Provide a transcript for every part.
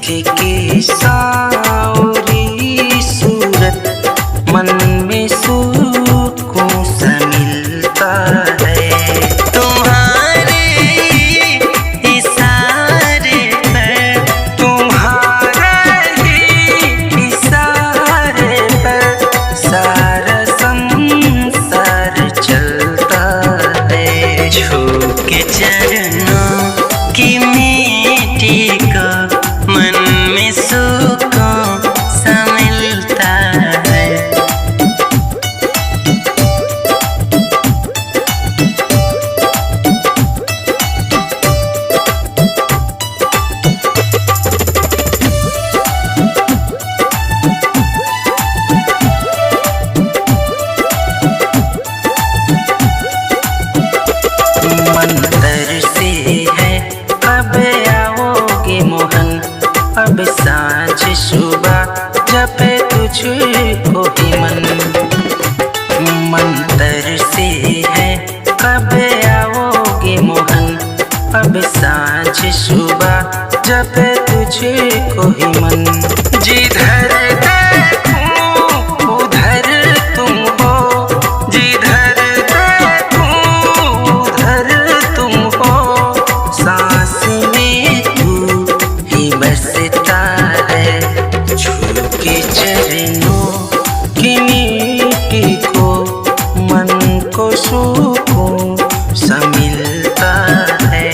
के सावरी सूरत मन में सुकून सा मिलता है। तुम्हारे इशारे पर, तुम्हारे ही इशारे पर सारा संसार चलता है। छू के चरणों की मिट्टी को मन में सुकून सा मिलता है। मंतर से है अब आओगे मोहन, अब सांझ सुबह जपे तुझको ही मन। मंतर से है कब आओगे मोहन, अब सांझ सुबह जपे तुझको ही मन। जिधर देखूं उधर तुम हो, जिधर देखूं उधर तुम हो, सांस में तू ही बसता है। छू के चरणों की मिट्टी को मन को सुकून सा मिलता है।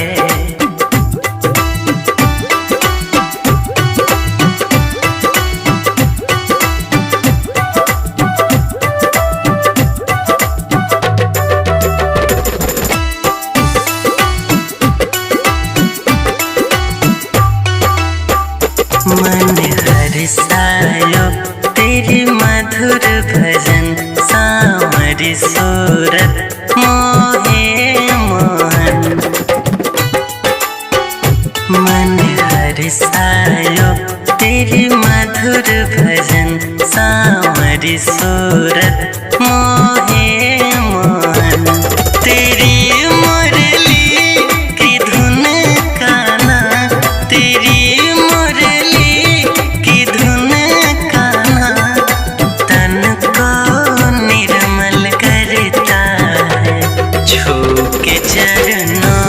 मन हर्षायो तेरी मधुर भजन, सांवरी सूरत मोहे मोहन। मन हर्षायो तेरी मधुर भजन, सांवरी सूरत मोहे मोहन। तेरी मुरली की धुन गाना, तेरी मुरली की धुन गाना तन को निर्मल करता है। छू के चरणों